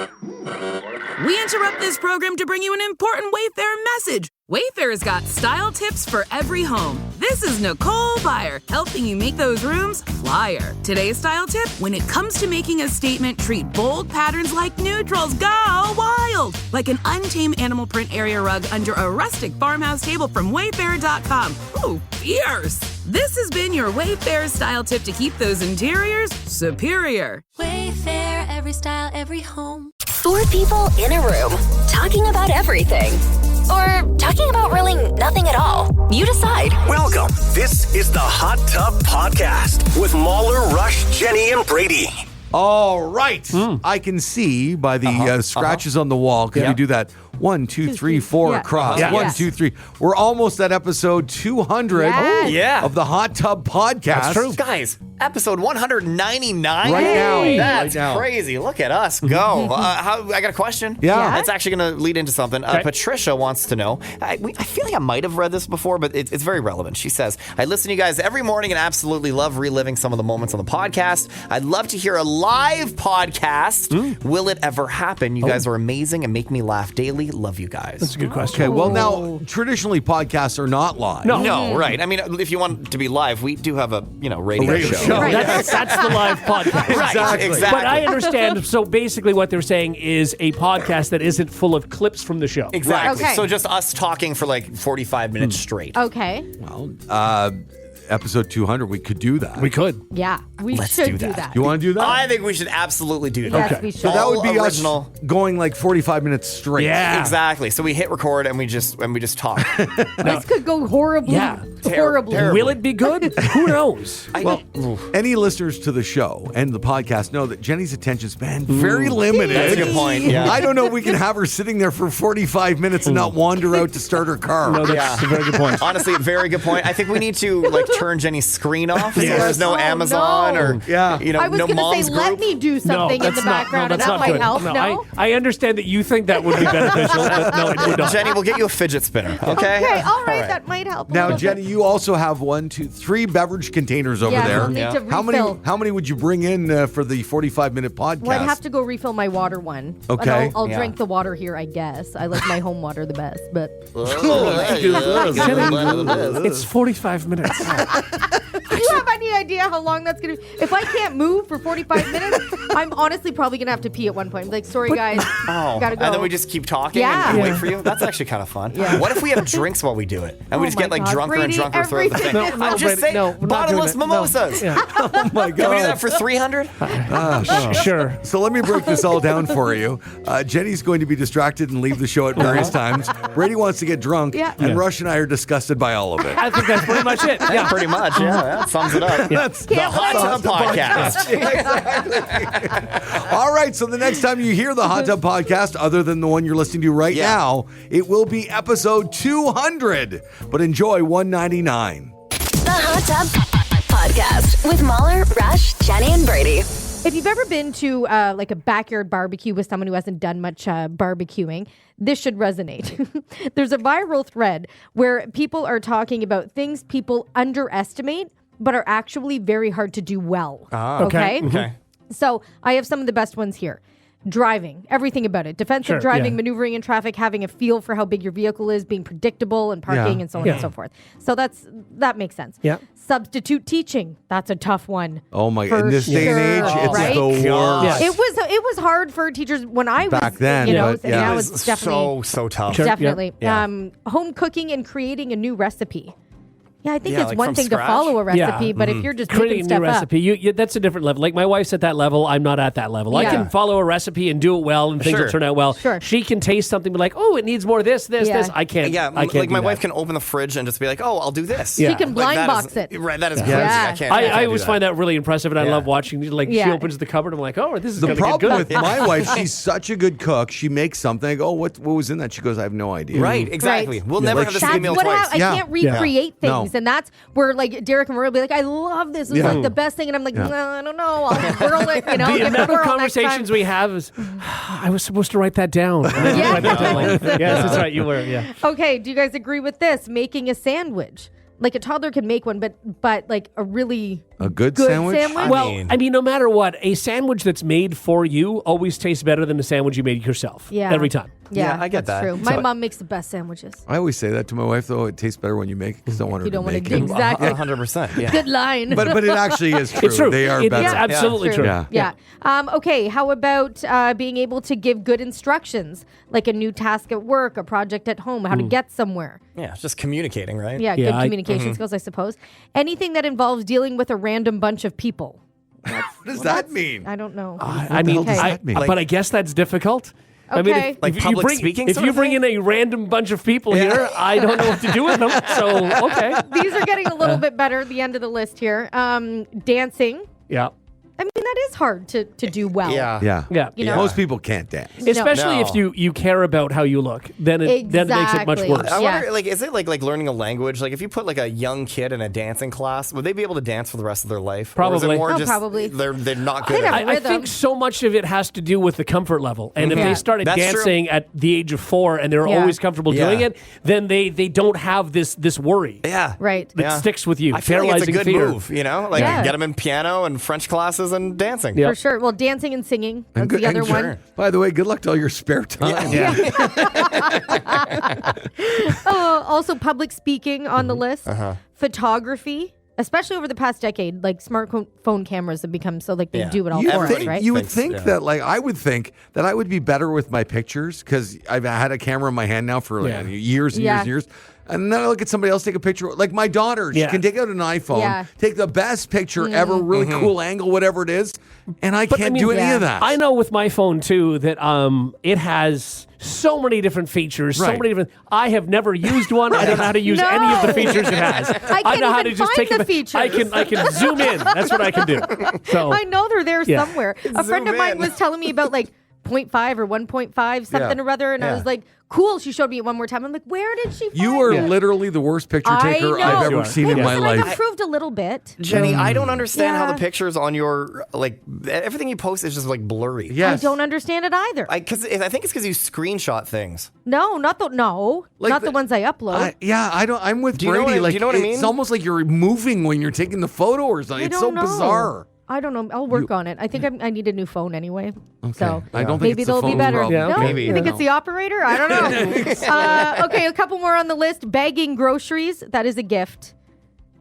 We interrupt this program to bring you an important Wayfair message. Wayfair's got style tips for every home. This is Nicole Byer, helping you make those rooms flyer. Today's style tip: when it comes to making a statement, treat bold patterns like neutrals. Go wild! Like an untamed animal print area rug under a rustic farmhouse table from Wayfair.com. Ooh, fierce! This has been your Wayfair style tip to keep those interiors superior. Wayfair, every style, every home. 4 people in a room talking about everything. Or talking about really nothing at all. You decide. Welcome. This is the Hot Tub Podcast with Mahler, Rush, Jenny, and Brady. All right. I can see by the scratches on the wall. Can we do that? 1, 2, 3, 4 across. Yeah. 1, 2, 3. We're almost at episode 200 of the Hot Tub Podcast. That's true. Guys, episode 199? Right now. That's Right now. crazy. Look at us go. I got a question. Yeah. That's actually going to lead into something. Patricia wants to know. I feel like I might have read this before, but it's very relevant. She says, I listen to you guys every morning and absolutely love reliving some of the moments on the podcast. I'd love to hear a live podcast. Will it ever happen? You guys are amazing and make me laugh daily. Love you guys. That's a good question. Okay, well, now, traditionally, podcasts are not live. No, right. I mean, if you want to be live, we do have a radio show. Right. That's the live podcast. Exactly. But I understand. So basically what they're saying is a podcast that isn't full of clips from the show. Exactly. Okay. So just us talking for like 45 minutes straight. Okay. Well, episode 200, we could do that. We could. Yeah, we Let's should do that. You want to do that? I think we should absolutely do that. Yes, we should. So that would be original. us going like 45 minutes straight. Yeah. Exactly. So we hit record and we just talk. This could go horribly. Yeah. Horribly. Will it be good? Who knows? Well, any listeners to the show and the podcast know that Jenny's attention span very limited. That's a good point. Yeah. I don't know if we can have her sitting there for 45 minutes and not wander out to start her car. No, that's a very good point. Honestly, very good point. I think we need to turn Jenny's screen off so there's no Oh, Amazon no. or I was no going to mom's say, group. let me do something in the background, and that's that not might good. help. No, No. I understand that you think that would be beneficial, but no, it would not. Jenny, we'll get you a fidget spinner. Okay. Okay, all right, that might help. a Now, little Jenny, bit. you also have 1, 2, 3 beverage containers over Yeah, there. we'll need to How refill. many would you bring in for the 45-minute podcast? Well, I'd have to go refill my water one. And Okay. I'll Yeah. drink the water here, I guess. I like my home water the best, but It's 45 minutes. do you have any idea how long that's going to be? If I can't move for 45 minutes, I'm honestly probably going to have to pee at one point. Like, sorry, guys. Gotta go. And then we just keep talking Yeah. and wait for you? That's actually kind of fun. Yeah. What if we have drinks while we do it? And we Oh just get my like God, drunker and Brady, drunker throughout the thing. everything. No, I'm just Brady, saying, no, we're not doing bottomless it. No. mimosas. Oh, my Can we do God. that for 300? Sure. So let me break this all down for you. Jenny's going to be distracted and leave the show at various times. Brady wants to get drunk, Yeah. and Rush and I are disgusted by all of it. I think that's pretty much it. Yeah, pretty much. Yeah, that sums it up. That's The Hot Tub Podcast. all right. So the next time you hear the Hot Tub Podcast, other than the one you're listening to right now, it will be episode 200. But enjoy 199. The Hot Tub Podcast with Mahler, Rush, Jenny, and Brady. If you've ever been to like a backyard barbecue with someone who hasn't done much barbecuing, this should resonate. There's a viral thread where people are talking about things people underestimate but are actually very hard to do well. Okay? Okay. So I have some of the best ones here. Driving, everything about it. Defensive Sure, driving, yeah. maneuvering in traffic, having a feel for how big your vehicle is, being predictable and parking Yeah. and so on and so forth. So that makes sense. Yeah. Substitute teaching, that's a tough one. Oh my! For In this day and sure, age, it's right? the worst. Yeah. It was hard for teachers when I was Back then, you know, but and yeah. now It it's definitely so tough. Sure. definitely Yeah. home cooking and creating a new recipe. Yeah, I think Yeah, it's like one from thing scratch? to follow a recipe, Yeah. but if you're just Creating making a new stuff recipe, that's a different level. Like my wife's at that level, I'm not at that level. I Yeah. can follow a recipe and do it well, and things Sure. will turn out well. Sure. She can taste something, be like, oh, it needs more of this. Yeah. I can't. Yeah, I can't like do my that. wife can open the fridge and just be like, "Oh, I'll do this." Yeah. She can Like, blind that box is- it. Right, that is crazy. Yeah. I can't. I always find that really impressive, and I Yeah. love watching. Like she Yeah. opens the cupboard, I'm like, oh, this is The going to get problem good. with my wife, she's such a good cook. She makes something. I go, "Oh, what was in that?" She goes, "I have no idea." Right, exactly. Right. We'll never like have the That's same meal what twice. I Yeah. can't recreate Yeah. things, No. and that's where like Derek and Maria will be like, "I love this. It's Yeah. like the best thing," and I'm like, "No, I don't know. I'll whirl it." You know, The give it a amount of whirl next time. conversations we have is, I was supposed to write that down. And then Yeah. write that down. Like, yes, that's right. You were. Yeah. Okay, do you guys agree with this? Making a sandwich. Like a toddler can make one, but like a really A good sandwich? Well, I mean, no matter what, a sandwich that's made for you always tastes better than a sandwich you made yourself. Yeah. Every time. Yeah, I get that's that. true. My mom makes the best sandwiches. I always say that to my wife, though. It tastes better when you make it because I don't want her You don't to want make to it. exactly. 100%. Yeah. Good line. But it actually is true. It's true. They are It's better. absolutely true. Yeah. Okay. How about being able to give good instructions, like a new task at work, a project at home, how to get somewhere? Yeah, it's just communicating, right? Yeah, Yeah, good communication skills, I suppose. Anything that involves dealing with a random bunch of people. What does that mean? I don't know. I mean, hell does that mean? but I guess that's difficult. I mean, Okay. Like you public bring, speaking if sort you of bring thing? in a random bunch of people here, I don't know what to do with them. So, okay. These are getting a little bit better at the end of the list here. Dancing. Yeah. I mean, that is hard to do well. Yeah. Yeah. Yeah. You know? Most people can't dance. Especially No. if you care about how you look, then it makes it much Exactly. worse. I Yeah. wonder, like, is it like learning a language? Like, if you put like a young kid in a dancing class, would they be able to dance for the rest of their life? Or is Probably. it more Oh, just probably. they're not They'd good have at it? I rhythm. think so much of it has to do with the comfort level. And if Yeah. they started That's dancing at the age of 4 and they're Yeah. always comfortable Yeah. doing it, then they don't have this worry Yeah. Right. that sticks with you. I feel like it's a Paralyzing good fear. move, you know? Like, Yeah. get them in piano and French classes and dancing. Yeah. For sure. Well, dancing and singing. That's good- the other and one. sure. By the way, good luck to all your spare time. Also, public speaking on the list. Photography, especially over the past decade, like smartphone cameras have become so like they Yeah. do it all You for us, think, right? you would Thinks, think yeah. that, like, I would think that I would be better with my pictures because I've had a camera in my hand now for like, Yeah. years and Yeah. years and years. And then I look at somebody else take a picture. Like my daughter, she Yeah. can take out an iPhone, Yeah. take the best picture ever, really cool angle, whatever it is. And I can't do any yeah. of that. I know with my phone too that it has so many different features, so Right. many different. I have never used one. I don't know how to use No. any of the features it has. I can't know how even to just find take the a features. I can zoom in. That's what I can do. So I know they're there Yeah. somewhere. A friend of Zoom mine in. was telling me about like 0.5 or 1.5 something Yeah. or other, and I Yeah. was like, cool. She showed me it one more time. I'm like, where did she find You are it? literally the worst picture I taker know. I've You ever are. seen Hey, in my listen, I've life. improved a little bit. Jenny, I don't understand how Yeah. the pictures on your, like, everything you post is just like blurry. Yes. I don't understand it either. I think it's because you screenshot things. No, not the Like ones I upload. I'm with Do you know Brady. what I- Like, do you know what I it's mean? almost like you're moving when you're taking the photo or something. I It's don't so know. bizarre. I don't know. I'll work on it. I think I need a new phone anyway. So I don't think maybe it's the they'll be phone's better. problem. Yeah, No, okay. Maybe. you think it's the operator? I don't know. Okay, a couple more on the list. Bagging groceries. That is a gift.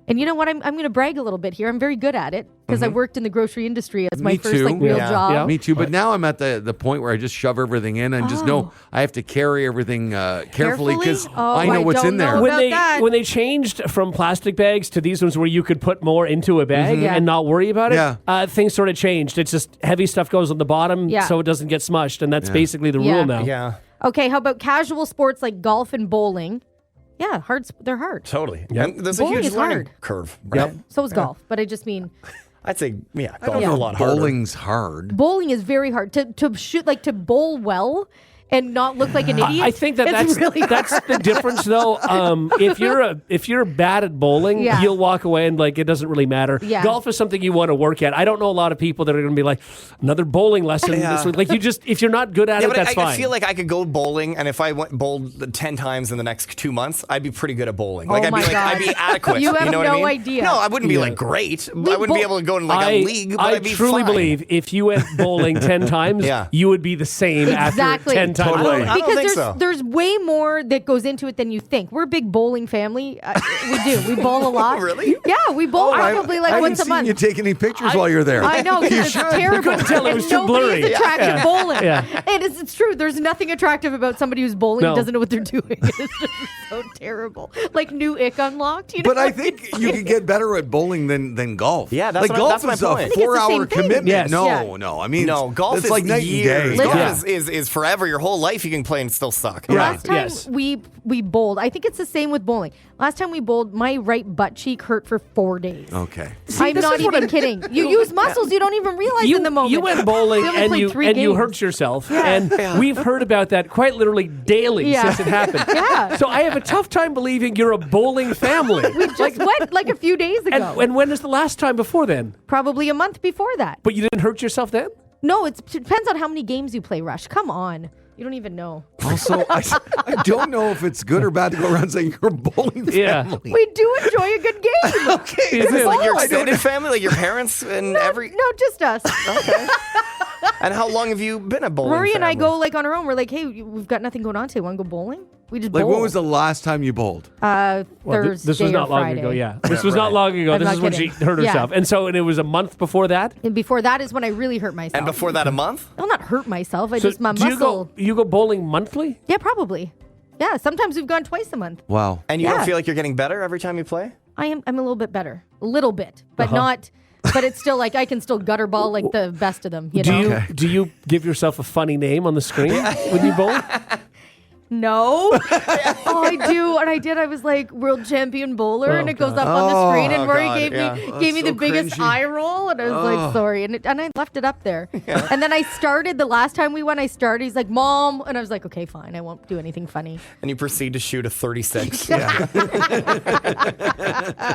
And you know what? I'm going to brag a little bit here. I'm very good at it because I worked in the grocery industry as my Me first too. like real Yeah. job. Yeah. Me too, but now I'm at the point where I just shove everything in and just know I have to carry everything carefully because Oh, I know what's don't in there. know when about they that. when they changed from plastic bags to these ones where you could put more into a bag Yeah. and not worry about it, Yeah. things sort of changed. It's just heavy stuff goes on the bottom Yeah. so it doesn't get smushed, and that's basically the Yeah. rule now. Yeah, Okay, how about casual sports like golf and bowling? Yeah, they're hard. totally. Yep. And there's Bowling a huge is learning hard. curve, right? So is golf, but I just mean I'd say, yeah, I don't golf is know a if lot harder. bowling's hard. bowling is very hard to shoot, like to bowl well and not look like an idiot. I think it's that's really that's hard. the difference, though. If you're bad at bowling, Yeah. you'll walk away and like it doesn't really matter. Yeah. Golf is something you want to work at. I don't know a lot of people that are going to be like another bowling lesson this week. Like if you're not good at Yeah, it, but that's I fine. feel like I could go bowling, and if I went bowled 10 times in the next 2 months, I'd be pretty good at bowling. Like, Oh I'd my be like, God. I'd be adequate. You have know what I no mean? idea. No, I wouldn't be Yeah. like great. I wouldn't be able to go in like a league, but I I'd be truly fine. believe if you went bowling 10 times, Yeah. you would be the same Exactly. after 10 times. Totally. bowling. I don't Because think so. there's way more that goes into it than you think. We're a big bowling family. We do. We bowl a lot. Really? Yeah, we bowl probably I like haven't once a seen month. you take any pictures while you're there. I know, 'cause it's terrible. couldn't tell it was And too nobody's blurry. attractive Yeah. bowling. Yeah. And it's true. There's nothing attractive about somebody who's bowling and No. doesn't know what they're doing. It's just so terrible. Like new ick unlocked. You know But I what I'm think you saying? can get better at bowling than golf. Yeah, that's like what I- golf that's my is point. I a think it's the 4-hour same thing. commitment. Yes. No, Yeah. no. I mean, No, golf it's is like night years. and day. Golf Yeah. is forever. Your whole life you can play and still suck. Last time Yes. we bowled, I think it's the same with bowling. Last time we bowled, my right butt cheek hurt for 4 days. Okay. I'm this not is what even I'm- kidding. You use muscles you don't even realize in the moment. You went bowling We only and played you 3 and you games. hurt yourself, and we've heard about that quite literally daily Yeah. since it happened. Yeah. So I have a tough time believing you're a bowling family. We just went like a few days ago. and when is the last time before then? Probably a month before that. But you didn't hurt yourself then? No, it depends on how many games you play, Rush. Come on. You don't even know. Also, I don't know if it's good or bad to go around saying you're a bowling Yeah. family. We do enjoy a good game. Okay. Is this like your I don't- extended family, like your parents and every? No, just us. Okay. And how long have you been a bowling Rory and I family? go like on our own. We're like, hey, we've got nothing going on today. Want to go bowling? We just Like, bowl. when was the last time you bowled? Well, Thursday this was not or long Friday. ago. Yeah, this was not long ago. I'm This not is when kidding. she hurt Yeah. herself, and it was a month before that. And before that is when I really hurt myself. And before that, a month? I'll not hurt myself. I So just my do muscle. you go bowling monthly? Yeah, probably. Yeah, sometimes we've gone twice a month. Wow. And you Yeah. don't feel like you're getting better every time you play? I'm a little bit better. A little bit, but not. But it's still like I can still gutter ball like the best of them. You know? Do you give yourself a funny name on the screen when you bowl? No. Oh, I do. And I did. I was like world champion bowler, and it goes up on the screen. And Rory God, gave yeah. me so the biggest cringy. eye roll, and I was like, sorry. And I left it up there. And then I started the last time we went. I started. He's like, Mom, and I was like, okay, fine. I won't do anything funny. And you proceed to shoot a 36.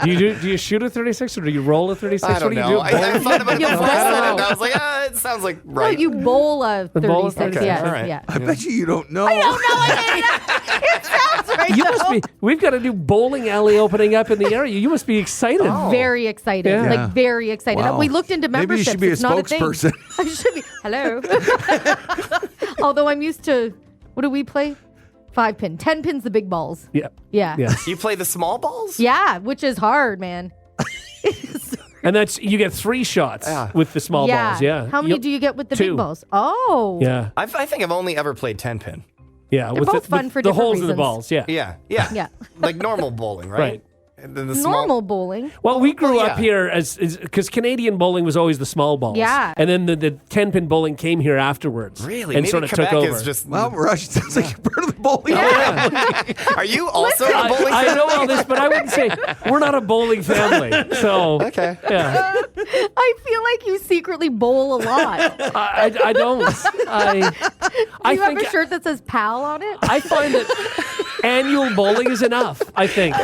Do you shoot a 36 or do you roll a 36? I don't what do you know. do? I thought about it You before I said it, bowl. and I was like, it sounds like No, right. you bowl a 36. bowl a 36, okay, Yes, all right. yeah. I bet you don't know. I don't know. It sounds right. You must though. be. We've got a new bowling alley opening up in the area. You must be excited. Very excited. Yeah. Like very excited. Wow. We looked into Maybe you memberships. should be a It's not a spokesperson. thing. I should be. Hello. Although I'm used to, what do we play? 5 pin. 10 pins the big balls. Yeah. Yeah. Yes. You play the small balls? Yeah, which is hard, man. And you get 3 shots with the small balls. Yeah. How many do you get with the 2. big balls? Oh. Yeah. I think I've only ever played 10 pin. Yeah. They're both fun for the different holes in the reasons. balls. Yeah. Yeah. Yeah. Like normal bowling, right? Right. And then the Normal bowling. Well, we grew Well, up yeah. here because Canadian bowling was always the small balls. Yeah. And then the 10-pin bowling came here afterwards. Really? And Maybe sort of Quebec took over. is just. Well, Rush, it sounds like you're part of the bowling family. Are you also a bowling I fan? know all this, but I wouldn't say we're not a bowling family. So Okay. yeah, I feel like you secretly bowl a lot. Do I don't. I you have think a shirt that says "pal" on it? I find that annual bowling is enough. I think.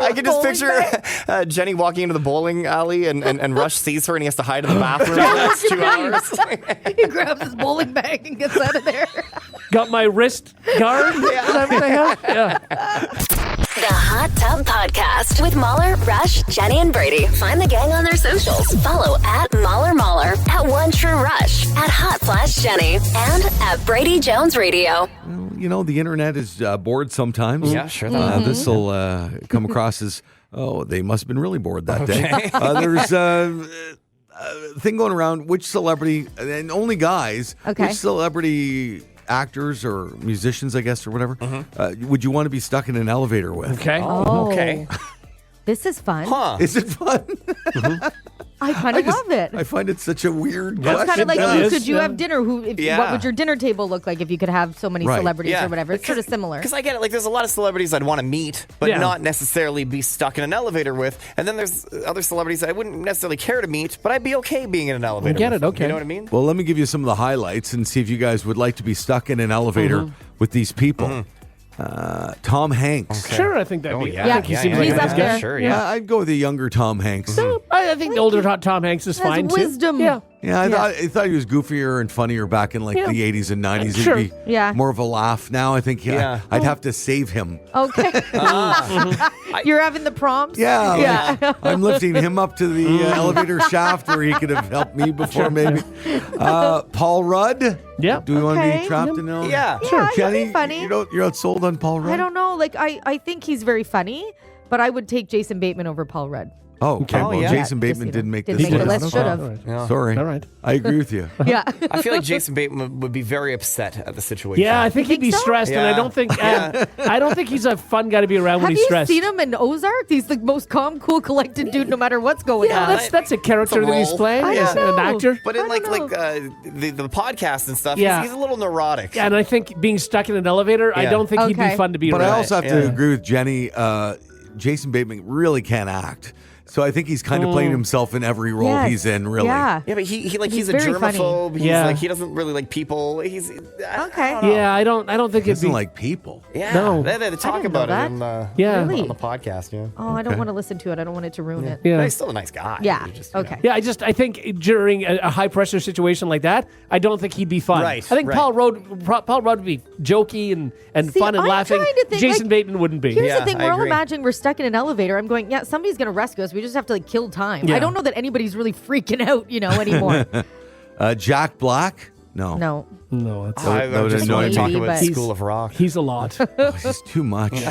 I can just Bowling picture Jenny walking into the bowling alley and Rush sees her and he has to hide in the bathroom for the next 2 hours. He grabs his bowling bag and gets out of there. Got my wrist guard. Is that what I have? Yeah. The Hot Tub Podcast with Mahler, Rush, Jenny, and Brady. Find the gang on their socials. Follow at Mahler, at One True Rush, at Hot Flash Jenny, and at Brady Jones Radio. You know, the internet is bored sometimes. Yeah, sure. This will come across as, they must have been really bored that day. There's a thing going around, which celebrity, and only guys, Okay. which celebrity actors or musicians, I guess, or whatever, would you want to be stuck in an elevator with? Okay. Oh, Okay. This is fun. Huh. Is it fun? I kind of love it. I find it such a weird It's question. kind of like It who is, could you yeah. have dinner? Yeah. What would your dinner table look like if you could have so many Right. celebrities Yeah. or whatever? It's sort of similar. Because I get it. Like, there's a lot of celebrities I'd want to meet, but Yeah. not necessarily be stuck in an elevator with. And then there's other celebrities I wouldn't necessarily care to meet, but I'd be okay being in an elevator get with. it, okay. You know what I mean? Well, let me give you some of the highlights and see if you guys would like to be stuck in an elevator with these people. Tom Hanks. Sure, I think that'd be. yeah. I think he Yeah, seems yeah, like he's a nice up guy. there. Sure, Yeah. yeah. I'd go with the younger Tom Hanks. I think older Tom Hanks is Has fine wisdom. too. Yeah. Yeah, I thought he was goofier and funnier back in like Yeah. the 80s and 90s. Sure. He'd be Yeah. more of a laugh. Now I think Yeah. I'd have to save him. Okay. You're having the prompts? Yeah, like, I'm lifting him up to the elevator shaft where he could have helped me before, maybe. Paul Rudd. Yeah. Do we want to be Okay. trapped in an Yeah. Sure. he'd be Jenny, funny. you're not sold on Paul Rudd? I don't know. Like, I think he's very funny, but I would take Jason Bateman over Paul Rudd. Oh, okay. Oh, well, yeah. Jason Just, Bateman didn't make didn't this make the list. list. Should have. All right. Yeah. Sorry. All right. I agree with you. Yeah. I feel like Jason Bateman would be very upset at the situation. Yeah, I think he'd be so? stressed, and I Yeah. don't think I don't think he's a fun guy to be around when Have he's you stressed. seen him in Ozark? He's the most calm, cool, collected dude no matter what's going Yeah, on. that's a character It's a that he's role. playing I as don't an know. actor. But in I like don't the podcast and stuff, Yeah. he's a little neurotic. Yeah, and I think being stuck in an elevator, I Yeah. don't think he'd be Okay. fun to be But around. I also have to Yeah. agree with Jenny. Jason Bateman really can't act. So I think he's kind of playing himself in every role Yes. he's in, really. Yeah. Yeah, but he's a very funny. germaphobe. He's Yeah. like he doesn't really like people. He's Okay. Yeah, I don't think He it'd doesn't be like people. Yeah, No. they talk didn't know about it in the, Yeah. Really? on the podcast. Yeah, Oh, I don't want to listen to it. I don't want it to ruin it. Yeah. But he's still a nice guy. Yeah. He just, Okay. Yeah, I think during a high pressure situation like that, I don't think he'd be fun. Right, I think right. Paul Rudd would be jokey and See, fun and I'm laughing. trying to think, Jason like, Bateman wouldn't be. Here's Yeah, the thing. I We're all agree. imagining we're stuck in an elevator. I'm going, yeah, somebody's going to rescue us. We just have to like kill time. Yeah. I don't know that anybody's really freaking out, anymore. Jack Black? No. No. No, it's, I That would just annoy want to talk me. about Maybe, but- School of Rock. he's a lot. Oh, he's too much. He's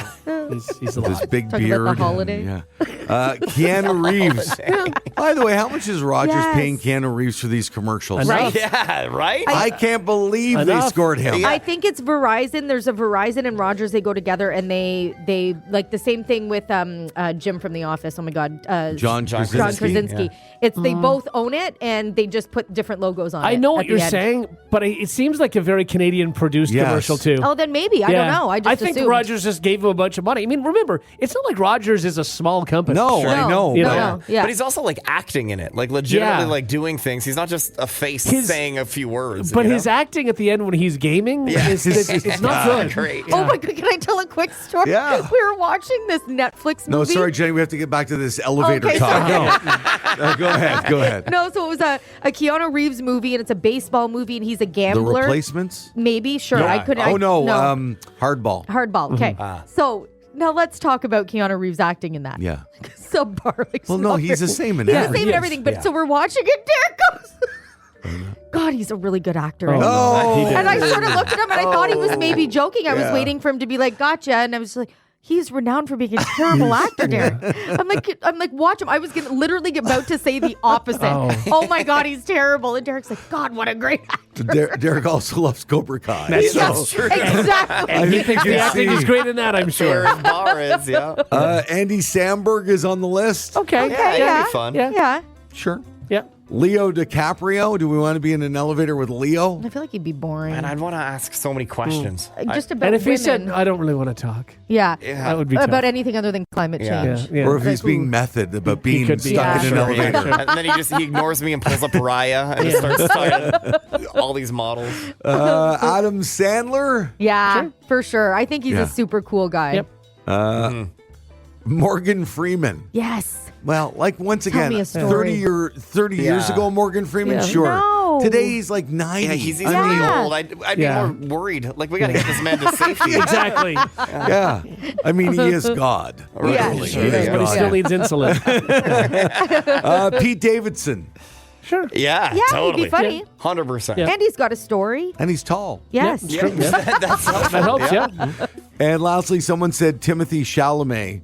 a With his lot. big Talking about beard. The Holiday? Yeah. Keanu Reeves. By the way, how much is Rogers Yes. paying Keanu Reeves for these commercials? Enough. Yeah, right. I can't believe they Enough. scored him. I think it's Verizon. There's a Verizon and Rogers. They go together, and they like the same thing with Jim from The Office. Oh my God, John John Krasinski. Krasinski. It's they both own it, and they just put different logos on it. I know what at the you're end. saying, but it seems like a very Canadian produced Yes. commercial too. Oh, then maybe I don't know. I just think assumed. Rogers just gave him a bunch of money. I mean, remember, it's not like Rogers is a small company. No, I know. You No, know. no, yeah. But he's also like acting in it, like legitimately Yeah. like doing things. He's not just a face His- saying a few words. But you his know? acting at the end when he's gaming is it's not good. Great. Oh my God! Can I tell a quick story? Yeah. We were watching this Netflix movie. No, sorry, Jenny. We have to get back to this elevator Okay, talk. sorry. No. Go ahead. Go ahead. No, so it was a Keanu Reeves movie, and it's a baseball movie, and he's a The gambler. Replacements? Maybe, sure. I couldn't. Oh, no. no. Hardball. Hardball. Okay. So now let's talk about Keanu Reeves acting in that. Yeah. Subpar. Like, Well, no, he's the same in He's the everything. same in everything. But so we're watching it. Derek goes. God, he's a really good actor. Oh, no. He did. And I sort of looked at him, and I thought he was Oh. maybe joking. I was waiting for him to be like, "Gotcha," and I was just like. He's renowned for being a terrible actor, Derek. I'm like, watch him. I was literally about to say the opposite. Oh my God, he's terrible. And Derek's like, God, what a great actor. Derek also loves Cobra Kai. That's Yes, true. exactly. And he thinks the you acting see. is great in that, I'm sure. Aaron Barr is, yeah. Andy Samberg is on the list. Okay. Yeah, it'd yeah. be fun. Yeah. Yeah. Sure. Yeah. Leo DiCaprio. Do we want to be in an elevator with Leo? I feel like he'd be boring. And I'd want to ask so many questions. Just about And if he women. said, I don't really want to talk, yeah. that would be About tough. anything other than climate Yeah. change. Yeah. Or if he's Like, being ooh. method about being could be. stuck Yeah. in an Sure, elevator. yeah. And then he ignores me and pulls up Raya and just starts talking all these models. Adam Sandler. Yeah, for sure. I think he's Yeah. a super cool guy. Yep. Morgan Freeman. Yes. Well, like once again, me a story. 30 years Yeah. ago, Morgan Freeman, Yeah. sure. No. Today he's like 90. Yeah, he's I mean, Yeah. old. I'd Yeah. be more worried. Like, we got to get this man to safety. Exactly. yeah. I mean, he is God. Yeah, Really, sure he is. is But he God. still needs insulin. Pete Davidson. Sure. Yeah, Yeah, totally. he'd be funny. 100%. Yeah. And he's got a story. And he's tall. Yes. Yeah, it's true. Yeah. That's helpful. That helps, yeah. And lastly, someone said Timothy Chalamet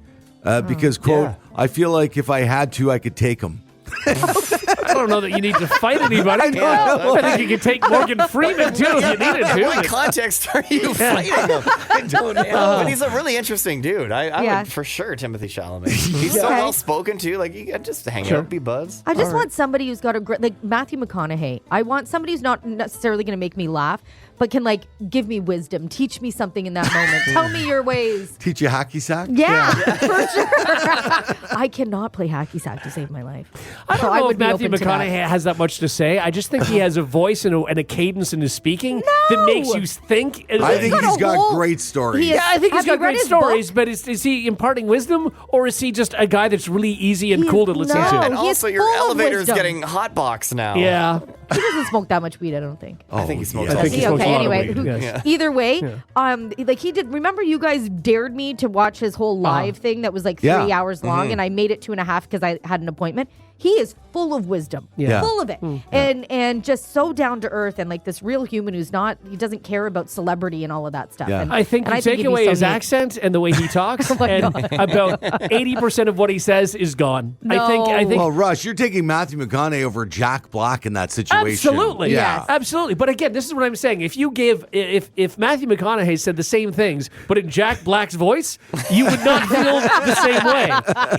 because, quote, Yeah. I feel like if I had to, I could take him. I don't know that you need to fight anybody. I think you could take Morgan Freeman too if you needed to. What but- context are you fighting him? I don't know. But he's a really interesting dude. I Yeah. would for sure Timothy Chalamet. He's so Okay. well spoken too. Like, you could just hang Sure. out, be buds. I just want somebody who's got a great, like Matthew McConaughey. I want somebody who's not necessarily going to make me laugh, but can like give me wisdom, teach me something in that moment. Tell me your ways. Teach you hacky sack? Yeah, for sure. I cannot play hacky sack to save my life. I don't know if be Matthew open to that. McConaughey has that much to say. I just think he has a voice and a cadence in his speaking that makes you think. I think got he's a got whole- great stories. He is- Yeah, I think he's Have you got read great his book? stories, but is he imparting wisdom or is he just a guy that's really easy and He cool to is listen not. to? And he's also, your full of elevator is wisdom. getting hotbox now. Yeah. He doesn't smoke that much weed, I don't think. I think he smokes yeah. all I think the he Is he smokes okay? a lot of Anyway, weed, who- yes. either way, like he did. Remember, you guys dared me to watch his whole live thing that was like 3 Yeah. hours long, and I made it 2.5 because I had an appointment. He is full of wisdom, Yeah. full of it, and just so down to earth, and like this real human who's not. He doesn't care about celebrity and all of that stuff. Yeah. And, I think and you take he'd be away so his neat. accent and the way he talks, and about 80% of what he says is gone. I think Well, Rush, you're taking Matthew McConaughey over Jack Black in that situation. absolutely, Yeah. absolutely. But again, this is what I'm saying. If you give, if Matthew McConaughey said the same things, but in Jack Black's voice, you would not feel the same way.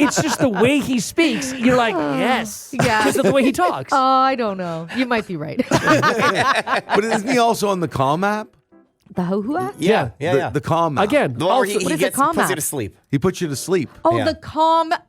It's just the way he speaks. You're like, yes, Yeah. because of the way he talks. I don't know. You might be right. But isn't he also on the Calm app? The who app? Yeah. The Calm app. Again, The one where also, he What is the puts calm you app? to sleep. He puts you to sleep. Oh, Yeah. the calm app.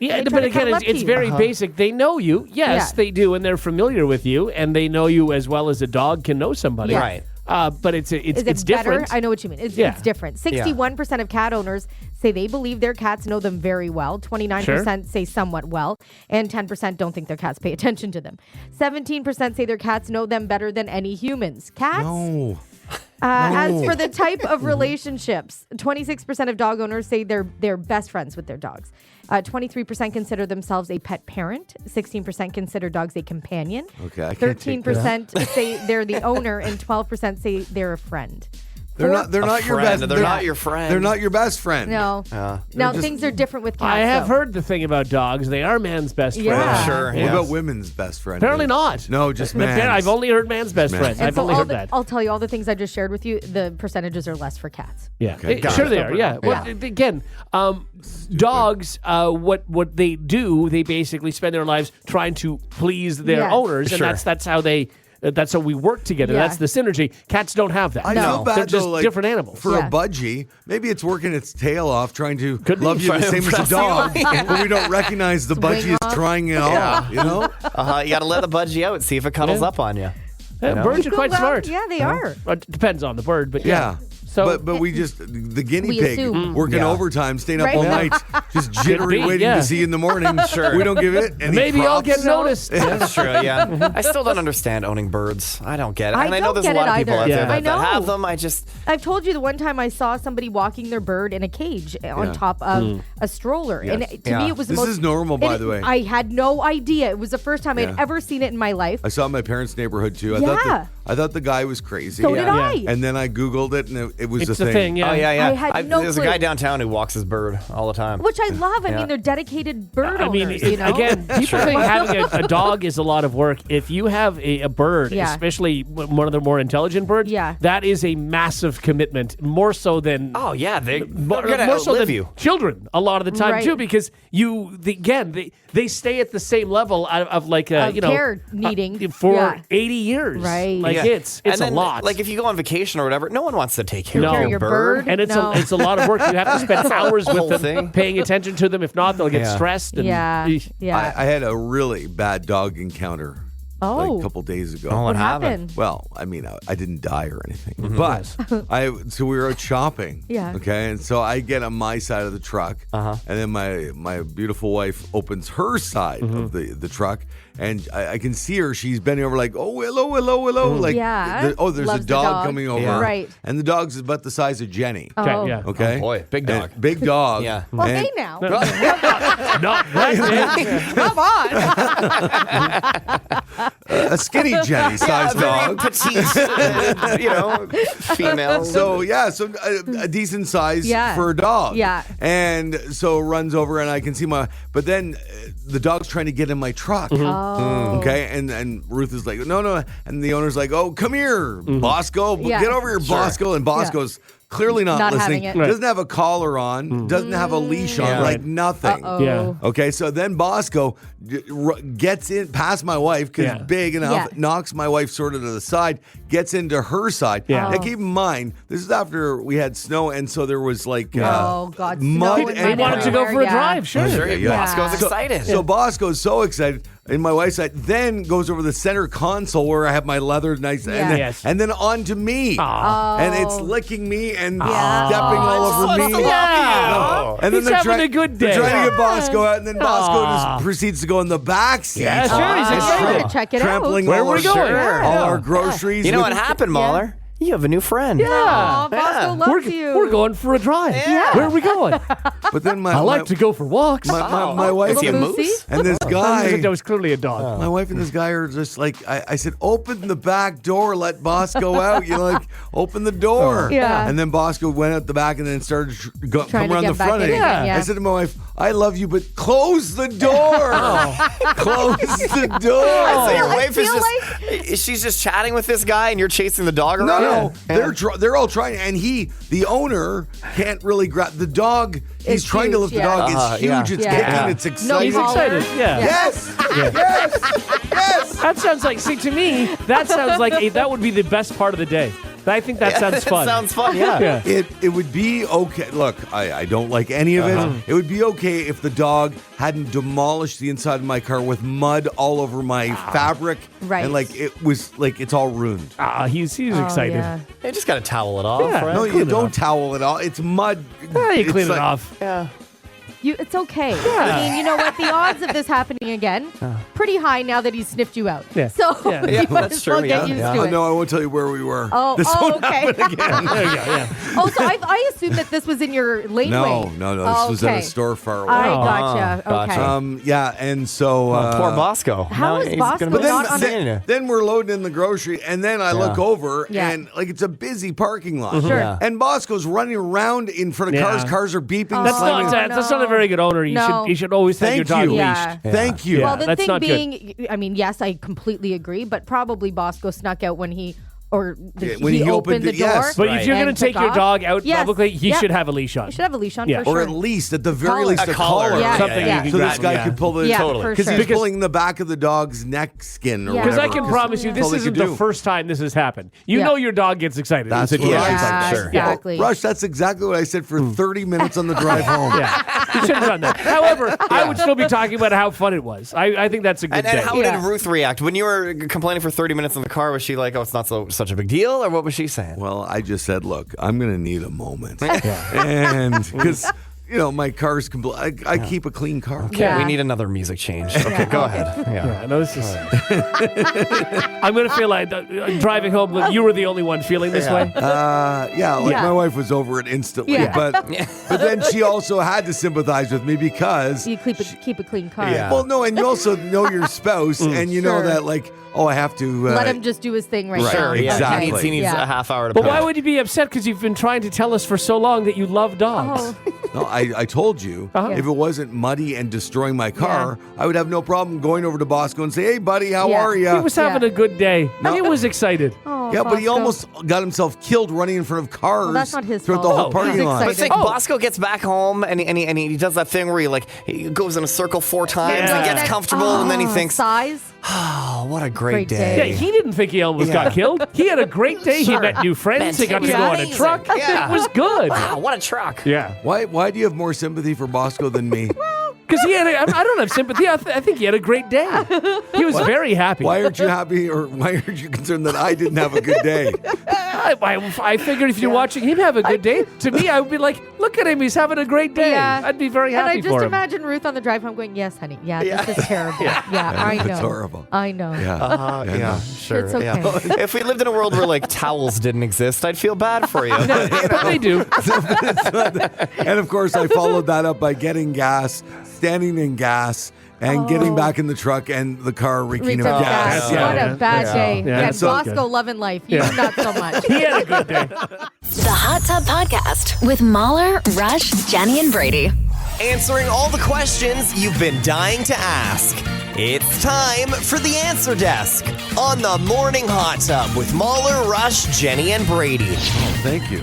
Yeah, They try but to again, cuddle up it's to very you. basic. They know you. Yes, Yeah. they do, and they're familiar with you, and they know you as well as a dog can know somebody. Yes. Right. But it's Is it it's better? different. I know what you mean. It's, Yeah. it's different. 61% of cat owners say they believe their cats know them very well. 29% say somewhat well. And 10% don't think their cats pay attention to them. 17% say their cats know them better than any humans. Cats? No. As for the type of relationships, 26% of dog owners say they're best friends with their dogs. 23% consider themselves a pet parent. 16% consider dogs a companion. Okay, I can't take 13% say they're the owner, and 12% say they're a friend. They're not your friend. best. They're not your friend. They're not your best friend. No. Now, things are different with cats. I have though. heard the thing about dogs. They are man's best Yeah. friend. Sure. What yes. about women's best friend? Apparently not. No, just Man, man's. I've only heard man's best Man's. friend. And I've so only heard that. I'll tell you all the things I just shared with you. The percentages are less for cats. Yeah, Okay, got sure it. they are. Yeah. Well, again, dogs. What they do, they basically spend their lives trying to please their Yes. owners, and Sure. that's how they. That's how we work together. Yeah. That's the synergy. Cats don't have that. I feel bad They're just though, like, different animals. For Yeah. a budgie, maybe it's working its tail off, trying to Could be. love you the Trying to same as a impress you. dog, but we don't recognize the Swing budgie is off. trying it off. You know, You got to let the budgie out, see if it cuddles Yeah. up on you. Birds are quite Well, smart. Yeah, they are. Well, it depends on the bird, but yeah. So but we just the guinea We pig assume. working Yeah. overtime, staying up Right. all night, just jittery, be, waiting yeah. to see you in the morning. Sure. We don't give it. Any maybe I'll props. get noticed. That's true, yeah. I still don't understand owning birds. I don't get it. I And I know don't there's a get lot it of people either. out there Yeah. that, I that have know. them. I just, I've told you the one time I saw somebody walking their bird in a cage on Yeah. top of a stroller. Yes. And to Yeah. me, it was the This most... is normal, by and the way. I had no idea. It was the first time I'd Yeah. ever seen it in my life. I saw it in my parents' neighborhood too. Yeah. I thought the guy was crazy. So did Yeah. I. And then I Googled it, and it was It's a a thing. Yeah. oh, yeah. I had no There's a clue. guy downtown who walks his bird all the time. Which I love. I Yeah. mean, they're dedicated bird I mean, owners, you know? again, people think having a dog is a lot of work. If you have a bird, Yeah. especially one of the more intelligent birds, Yeah. that is a massive commitment, more so than Oh, yeah. They're more going to so outlive than you. children a lot of the time Right. too, because they stay at the same level of like Of you know care needing. for Yeah. 80 years, Right. Like Yeah. it's And a then, lot. Like if you go on vacation or whatever, no one wants to take care No. of Care your of your bird. bird. and it's No. it's a lot of work. You have to spend hours with Whole them, thing. paying attention to them. If not, they'll get Yeah. stressed. And, Yeah. Yeah. I had a really bad dog encounter like Oh. a couple days ago. Oh, what happened? Well, I mean, I didn't die or anything, but so we were out shopping. Yeah. Okay, and so I get on my side of the truck, and then my beautiful wife opens her side of the truck, and I can see her. She's bending over like, oh, hello, like, Yeah. there's Loves a the dog dog. coming over, Yeah. Right. And the dog's about the size of Jenny. Okay, Oh. yeah. Okay, Oh, boy, big dog. And big dog. Yeah. Well, And- hey now. Not that big. Come on. a skinny Jenny size dog. Petite, female. So a decent size Yeah. for a dog. Yeah. And so runs over, and I can see but then the dog's trying to get in my truck. Oh. Okay, and Ruth is like, no, and the owner's like, oh, come here, Bosco, Yeah. get over here, Bosco, and Bosco's clearly not listening. having it. Doesn't have a collar on, doesn't have a leash on, Yeah. like nothing. Uh-oh. Yeah. Okay, so then Bosco gets in past my wife because Yeah. big enough, Yeah. knocks my wife sort of to the side, gets into her side. Yeah. Now keep in mind, this is after we had snow, and so there was like Oh, God. mud snow and They wanted to go for a everywhere, drive, sure. Sure, Yeah. Bosco's So- excited. So Bosco's so excited, and my wife's side then goes over the center console where I have my leather nice, Yeah. and, then, Yes. and then onto me, Aw. and it's licking me and Yeah. stepping all over me. Yeah. And then He's they're having a good day. They're trying to get Bosco out, and then Bosco Aw. just proceeds to go in the back seat. Yeah, sure, he's and excited. To check it out. trampling Where all were our we going? all Yeah. our groceries. You know with- what happened, Mahler? You have a new friend. Yeah. Aw, Bosco loves you. We're going for a drive. Yeah. Where are we going? But then my I like to go for walks. my wife Is he a Little moose? Moosey? and this I guy. think that was clearly a dog. My wife and this guy are just like, I said, open the back door, let Bosco out. You know, like, open the door. Yeah. And then Bosco went out the back and then started come Trying to around get the back front in end. again, yeah. I said to my wife, I love you, but close the door. Close the door. So your I wife is feel just, she's just chatting with this guy and you're chasing the dog around? No, Yeah. they're all trying, and the owner can't really grab the dog. He's It's trying to lift huge, the yeah. dog. It's huge. Yeah. It's Yeah. kicking. Yeah. It's No exciting. He's collar. excited. Yeah. Yes. Yes. Yes. That sounds like, see, to me, that sounds like that would be the best part of the day. I think that sounds fun. It sounds fun, yeah. It would be okay. Look, I don't like any of it. It would be okay if the dog hadn't demolished the inside of my car with mud all over my fabric. Right. And like it was like it's all ruined. He's excited. Yeah. You just got to towel it off, Yeah. right? No, Clean you it don't off. towel it all. It's mud. You It's clean it like- off. Yeah. It's okay. I mean, you know what? The odds of this happening again, pretty high now that he's sniffed you out. Yeah. So Yeah. you might that's as well true, get yeah. used Yeah. to it. No, I won't tell you where we were. Oh, This won't okay. happen again. There you go. Yeah. Oh, so I assumed that this was in your laneway. No. This was at Okay. a store far away. I gotcha. gotcha. Okay. Yeah, and so Poor Bosco. How is he's Bosco gonna be not on seeing then we're loading in the grocery, and then I look over, Yeah. and like it's a busy parking lot. Sure. Yeah. And Bosco's running around in front of cars. Yeah. Cars are beeping. That's slamming. that's not a very good owner. You should always have your Thank dog you. leashed. Yeah. Thank you. Yeah. Well, the that's thing not good. being, I mean, yes, I completely agree, but probably Bosco snuck out when he when he opened opened the it, door. yes. But if you're going and to take took your off. dog out Yes. publicly, he Yep. should have a leash on. You should have a leash on Yeah. for Or sure. at least, at the very Collar. least, A a collar. collar. Yeah. Something Yeah. you can So grab this him, guy yeah. could pull the Yeah, Totally. for because sure. he's pulling the back of the dog's neck skin or Yeah. Because whatever. I can promise you, That's this all they isn't could the do. first time this has happened. You Yeah. know your dog gets excited. That's in what I situations said. like Yeah, this. exactly. Rush, that's exactly what I said for 30 minutes on the drive home. Yeah, you should have done that. However, I would still be talking about how fun it was. I think that's a good And day. how Yeah. did Ruth react? When you were complaining for 30 minutes in the car, was she like, oh, it's not such a big deal? Or what was she saying? Well, I just said, look, I'm going to need a moment. And because, you know, my car's complete. I keep a clean car. Okay, Yeah. we need another music change. Okay, go ahead. Yeah. Yeah, no, this is. I'm going to feel like driving home. Look, you were the only one feeling this way. Yeah, like Yeah. my wife was over it instantly. Yeah. But then she also had to sympathize with me because. You keep a clean car. Yeah. Well, no, and you also know your spouse, and you know Sure. that, like, oh, I have to. Let him just do his thing right, Right, now. Sure, yeah. exactly. He needs Yeah. a half hour to But put why it. would you be upset? Because you've been trying to tell us for so long that you love dogs. Oh, No, I told you, if it wasn't muddy and destroying my car, I would have no problem going over to Bosco and say, hey, buddy, how Yeah. are He you? was having a good day. He was excited. oh, Yeah, but he Bosco. almost got himself killed running in front of cars that's not his throughout fault. the whole Oh, parking he's lot. But excited. think Oh. Bosco gets back home and he does that thing where he goes in a circle 4 times Yeah. and gets comfortable and then he thinks, size. oh, what a Great great day. Yeah, day. he didn't think he almost got killed. He had a great day. He met new friends. He got to go on a Amazing. truck. Yeah. It was good. Wow, what a truck. Yeah. Why do you have more sympathy for Bosco than me? Because he had, I don't have sympathy. I think he had a great day. He was very happy. Why aren't you happy, or why aren't you concerned that I didn't have a good day? I figured if you're watching him have a good day, to me, I would be like, look at him. He's having a great day. Yeah. I'd be very And happy I just for him. imagine Ruth on the drive home going, yes, honey. Yeah, this is terrible. Yeah, I know. It's horrible. I know. Yeah. Yeah, sure. It's okay. Yeah. If we lived in a world where like towels didn't exist, I'd feel bad for you. But they do. And of course, I followed that up by getting gas, standing in gas, and getting back in the truck and the car reeking Reeks of of gas. gas. Yeah. What a bad day. Yeah, Yeah, it's not Bosco good. loving life. You Yeah. not so much. He had a good day. The Hot Tub Podcast with Mahler, Rush, Jenny, and Brady. Answering all the questions you've been dying to ask. It's time for the Answer Desk on the Morning Hot Tub with Mahler, Rush, Jenny, and Brady. Thank you.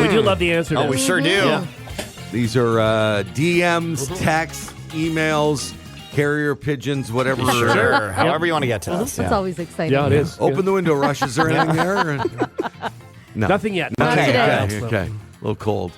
We do love the answer. Oh, we sure do. Yeah. These are DMs, texts, emails, carrier pigeons, whatever. Sure. However you want to get to us. That's always exciting. Yeah, it is. Open the window, Rush. Is there anything there? No. Nothing yet. Not Okay, today. okay. A little cold.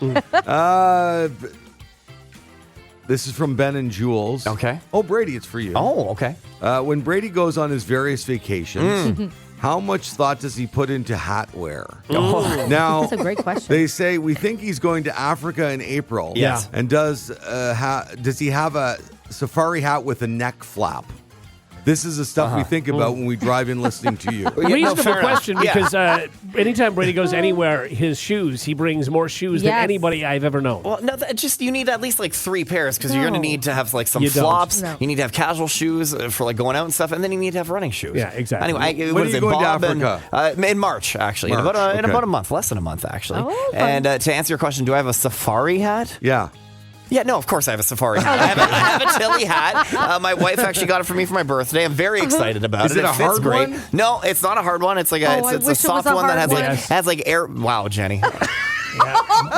This is from Ben and Jules. Okay. Oh, Brady, it's for you. Oh, okay. When Brady goes on his various vacations, how much thought does he put into hat wear? Now, That's a great question. they say we think he's going to Africa in April. Yes. And does he have a safari hat with a neck flap? This is the stuff we think about when we drive in listening to you. Reasonable fair enough. question Yeah. because anytime Brady goes anywhere, his shoes, he brings more shoes than Yes. anybody I've ever known. Well, no, just you need at least like 3 pairs because you're going to No. need to have like some You don't. flops. No. You need to have casual shoes for like going out and stuff, and then you need to have running shoes. Yeah, exactly. Anyway, When what are is you it, going to Bob? Africa? In March, actually. March, In okay. about a month, less than a month, actually. Oh, fun. And to answer your question, do I have a safari hat? Yeah. Yeah, no, of course I have a safari hat. I have a Tilly hat. My wife actually got it for me for my birthday. I'm very excited about Is it. it a fits hard great. one? No, it's not a hard one. It's like a, Oh, I it's a wish it was soft a one that hard has like one. has like air. Wow, Jenny.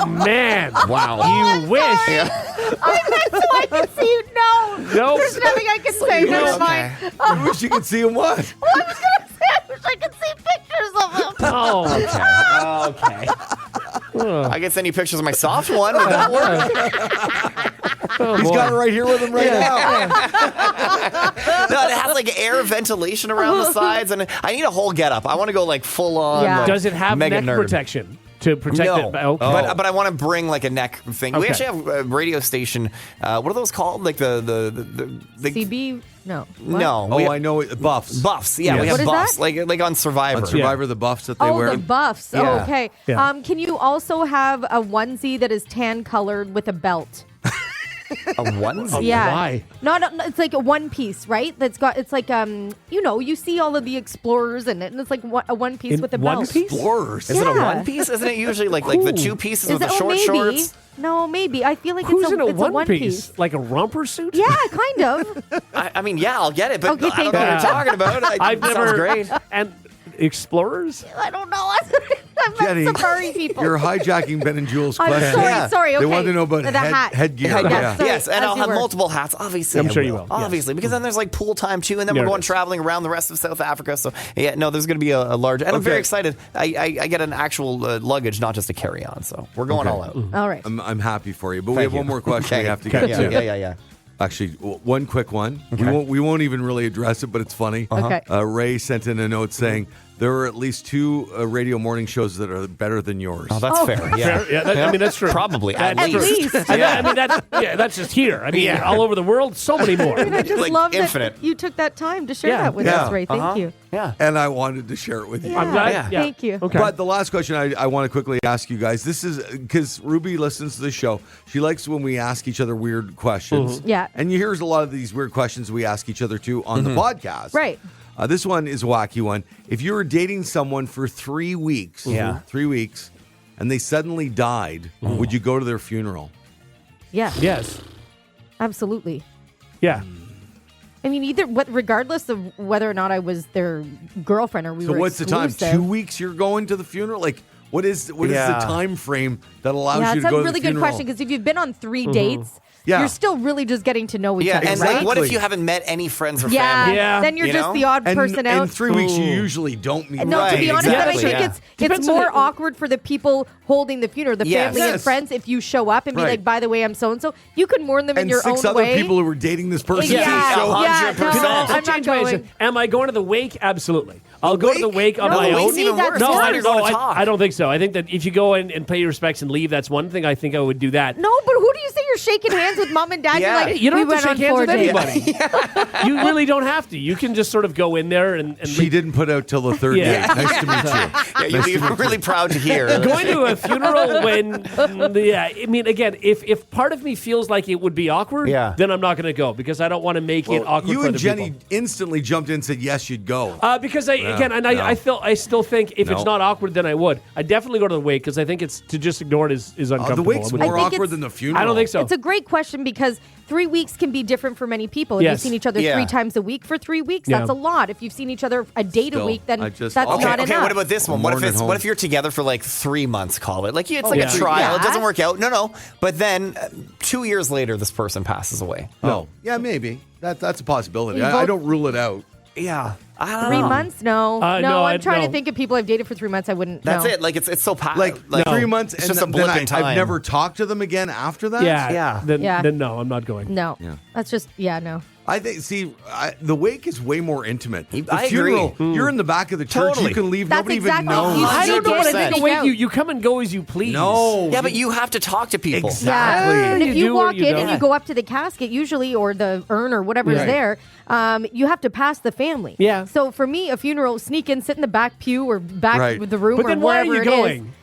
Man, Wow. you wish. I can see you. No. Nope. There's nothing I can say. Never mind. I wish you could see him what? I was going to say, I wish I could see pictures of him. Oh, I can send you pictures of my soft one. Would that work? He's got it right here with him right now. No, it has like air ventilation around the sides, and I need a whole getup. I want to go like full on. Yeah. Like, Does it have mega neck nerd. protection to protect No, it? Okay. but I want to bring like a neck thing. We Okay. actually have a radio station. What are those called? Like the CB? No. What? No. Oh, we- I know it. Buffs. Buffs. Yeah, Yes. we have What is buffs. that? Like on Survivor. On Survivor, the buffs that they Oh, wear. the buffs. Yeah. Oh, okay. Yeah. Can you also have a onesie that is tan colored with a belt? A onesie. Yeah. Why? No, it's like a one piece, right? It's like you see all of the explorers in it, and it's like a one piece In with a one belt. piece? Explorers. Is it a Yeah. one piece? Isn't it usually like the two pieces with the short maybe? shorts? No, maybe. I feel like Who's it's in a one piece? Like a romper suit? Yeah, kind of. I mean, yeah, I'll get it, but Okay, I don't know what thank you're you. talking about. I've Sounds never. great. And explorers? I don't know. I'm Jenny, safari people. You're hijacking Ben and Jules' I'm question. sorry. Yeah. Sorry. Okay. They want to know about the hat. headgear. Headgear. Yeah, Yeah. sorry, Yes, and as I'll you have were. multiple hats. Obviously, I'm I sure you will. will, yes. Obviously, because then there's like pool time too, and then There we're it going is. traveling around the rest of South Africa. So yeah, no, there's going to be a large, and I'm very Okay. excited. I get an actual luggage, not just a carry on. So we're going all out. All right. I'm happy for you, but we Thank have you. one more question Okay. we have to get to. Yeah. Actually, one quick one. We won't even really address it, but it's funny. Okay. Ray sent in a note saying there are at least 2 radio morning shows that are better than yours. Oh, that's fair. Yeah. Fair? Yeah, I mean, that's true. Probably at That's least. true. I mean, that's just here. I mean, all over the world, so many more. I just Like love infinite. that you took that time to share Yeah. that with Yeah. us, Ray. Thank you. Yeah. And I wanted to share it with you. I'm glad. Yeah. Yeah. Thank you. Okay. But the last question I want to quickly ask you guys, this is because Ruby listens to the show. She likes when we ask each other weird questions. Yeah. And you hear a lot of these weird questions we ask each other too on the podcast. Right. This one is a wacky one. If you were dating someone for 3 weeks, 3 weeks, and they suddenly died, would you go to their funeral? Yeah. yes. Absolutely. Yeah. I mean, regardless of whether or not I was their girlfriend or we So were what's the time? exclusive. 2 weeks you're going to the funeral? Like, what is the Yeah. time frame that allows Yeah, you it's to go a to really the good funeral? question because if you've been on 3 Mm-hmm. dates, Yeah. you're still really just getting to know each Yeah, other, and right? like, what if Exactly. you haven't met any friends or yeah, family? Yeah. then you're You just know? the odd person in out. 3 weeks, you usually don't meet. No, to Right, be honest, exactly, then I yeah. think it's Depends on more the- awkward for the people holding the funeral, the Yes. family and Yes. friends. If you show up and be Right. like, "By the way, I'm so and so," you can mourn them in And your 6 own other way. people who were dating this person Yeah, too. yeah, So no, 100%. I'm not Change my answer. going. Am I going to the wake? Absolutely. I'll go to the wake on No, my the own. wake's even worse. No, It's I, not you're going to no, talk. I don't think so. I think that if you go in and pay your respects and leave, that's one thing. I think I would do that. No, but who do you say you're shaking hands with, mom and dad? Yeah. You're like, You don't we have to went shake on hands 4 with dates. anybody. You really don't have to. You can just sort of go in there and She leave. didn't put out till the 3rd Yeah. date. Nice to meet you. Yeah, you'd be really proud to hear. Going to a funeral when, yeah, I mean, again, if part of me feels like it would be awkward, Yeah. then I'm not going to go because I don't want to make it awkward You for and other Jenny people. instantly jumped in and said, yes, you'd go. Because I still think if it's No. not awkward, then I would. I definitely go to the wake because I think it's to just ignore it is uncomfortable. the wake's I would- more think awkward it's- than the funeral. I don't think so. It's a great question because 3 weeks can be different for many people. If Yes. you've seen each other Yeah. 3 times a week for 3 weeks, Yeah. that's a lot. If you've seen each other a date a Still, week, then I that's just- not Okay, enough. what about this one? I'm What if mourning at what home. if you're together for like 3 months, call it? Like it's like yeah. a trial. It Yeah. doesn't work out. No. But then 2 years later, this person passes away. No. Yeah, maybe. That's a possibility. You I both- don't rule it out. Yeah. I don't 3 know. months? No. no, I'm trying no. to think of people I've dated for 3 months. I wouldn't. That's no. it. Like it's so Like 3 months, It's and just a then blip in time. I've never talked to them again after that. yeah, Yeah. Then no, I'm not going. No. Yeah. That's just, no. I think. See, the wake is way more intimate. The I agree. funeral, you're in the back of the church. Totally. You can leave. That's Nobody exactly- even knows. you I don't know what I think. 100%. Wait, you come and go as you please. No. Yeah, but you have to talk to people. Exactly. Yeah. And if You you do or walk you in and don't. you go up to the casket, usually, or the urn or whatever's Right. there, you have to pass the family. Yeah. So for me, a funeral, sneak in, sit in the back pew or back Right. with the room But or then why are wherever you it going? is.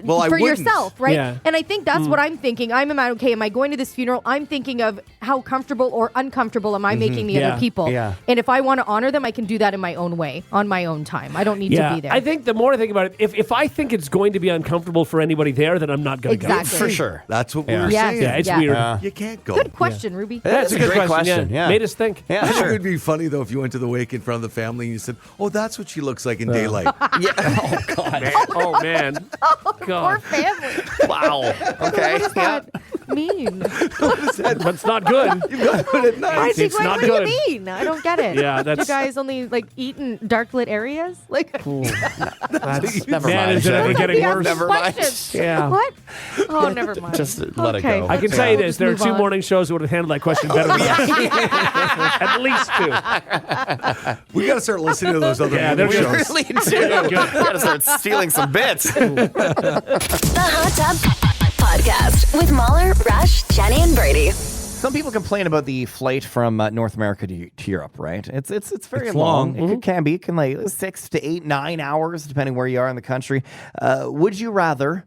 Well, I for wouldn't. yourself, right? Yeah. And I think that's what I'm thinking. Am I going to this funeral? I'm thinking of how comfortable or uncomfortable am I making the Yeah. other people? Yeah. And if I want to honor them, I can do that in my own way, on my own time. I don't need to be there. I think the more I think about it, if I think it's going to be uncomfortable for anybody there, then I'm not going to Exactly. For sure. That's what Yeah. we were Yes. saying. go. Yeah, it's Yeah. weird. You can't go. Good question, Ruby. That's That's a good great question. Yeah. Made us think. Yeah, I think it sure. would be funny though if you went to the wake in front of the family and you said, "Oh, that's what she looks like in daylight." Yeah. Oh God. Oh man. Poor God. family. Wow. Okay. What is Yeah. that? mean? That's not good. You got to do it at night. It's what not do good. you mean? I don't get it. Yeah, Do you that's- guys only like eat in dark lit areas? Like, That's, Never man, mind. is it ever getting we ask worse? Never mind. questions. Yeah. What? Oh, never mind. Just let it go. I can Okay, tell you we'll this: just there are move 2 on. morning shows that would have handled that question better than us. At least 2. We got to start listening to those other Yeah, morning they're shows. Really do. Gotta start stealing some bits. The Hot Tub Podcast with Mahler, Rush, Jenny, and Brady. Some people complain about the flight from North America to Europe, right? It's very It's long. long. It can be. It can like 6 to 8, 9 hours, depending where you are in the country. Would you rather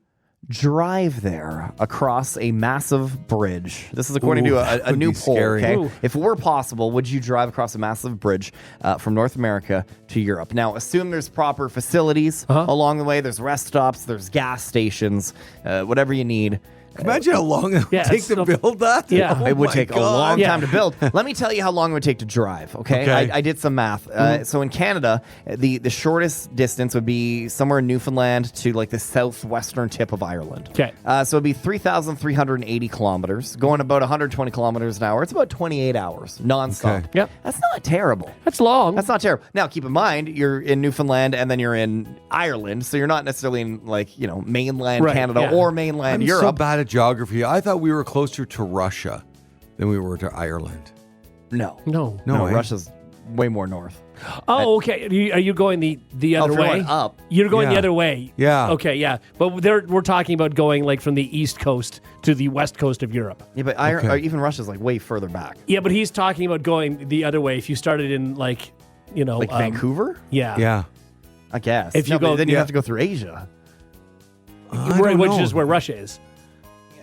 drive there across a massive bridge? This is according Ooh, to that a would new be poll. scary. Okay, Ooh. if it were possible, would you drive across a massive bridge from North America to Europe? Now, assume there's proper facilities along the way. There's rest stops. There's gas stations. Whatever you need. Imagine how long it would Yeah, take it's to so- build that. Yeah. Oh It would my take a God. long Yeah. time to build. Let me tell you how long it would take to drive, okay? Okay. I did some math. So in Canada, the shortest distance would be somewhere in Newfoundland to like the southwestern tip of Ireland. Okay. So it'd be 3,380 kilometers, going about 120 kilometers an hour. It's about 28 hours, nonstop. Okay. Yep. That's not terrible. That's long. That's not terrible. Now, keep in mind, you're in Newfoundland and then you're in Ireland, so you're not necessarily in like, mainland Right, Canada yeah. or mainland I'm Europe. so bad at geography. I thought we were closer to Russia than we were to Ireland. No. No. No, eh? Russia's way more north. Oh, okay. Are you going the other if you're way? going up. You're going the Yeah. other way. Yeah. Okay, yeah. But we're talking about going like from the east coast to the west coast of Europe. Yeah, but Okay. even Russia's like way further back. Yeah, but he's talking about going the other way. If you started in like, Like Vancouver? Yeah. Yeah. I guess. If you No, but go- then you yeah. have to go through Asia. Which is where Russia is.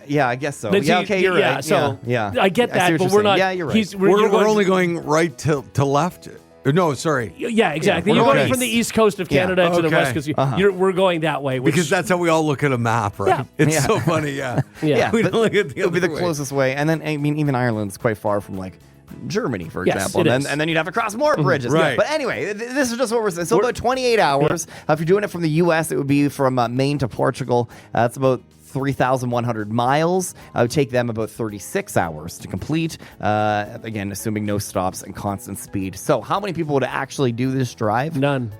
Yeah, I guess so. Then Yeah, so okay, you're yeah, right. So yeah. I get see that, what but you're we're saying. not. Yeah, you're right. We're only going right to left. No, sorry. Yeah, exactly. we're You're going going from east. the east coast of Yeah. Canada to the Okay. west coast. We're going that way. Which, Because that's how we all look at a map, right? Yeah. It's Yeah. so funny, yeah. Yeah. We but don't look at the it would be the other way. closest way. And then, I mean, even Ireland's quite far from like Germany, for Yes, example. it And is. then you'd have to cross more bridges. Right. But anyway, this is just what we're saying. So about 28 hours. If you're doing it from the U.S., it would be from Maine to Portugal. That's about 3,100 miles. It would take them about 36 hours to complete. Again, assuming no stops and constant speed. So how many people would actually do this drive? none.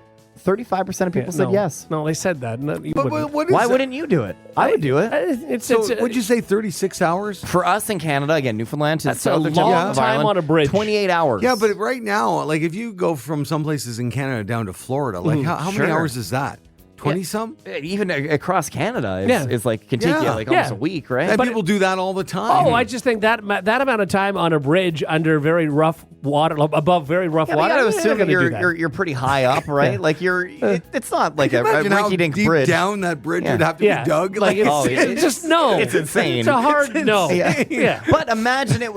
35% of people said No. yes. No, they said that. No, you But wouldn't. what is Why that? wouldn't you do it? I would do it. It's So, it's would you say 36 hours? For us in Canada, again, Newfoundland to That's the a southern tip long of time Ireland, on a bridge. 28 hours. Yeah, but right now, like if you go from some places in Canada down to Florida, like how many Sure. hours is that? 20 some? even across Canada, Yeah. it's like can take you Yeah. like almost Yeah. a week, right? And But people do that all the time. Oh, I just think that amount of time on a bridge under very rough water, above very rough yeah, but water. you got to you're assume not that gonna do that. you're pretty high up, right? Like it's not like a Imagine how rinky-dink deep bridge. down that bridge Yeah. would have to Yeah. be dug. Like it's, Oh, yeah. it's just no. It's insane. It's a hard no. Yeah. Yeah. But imagine it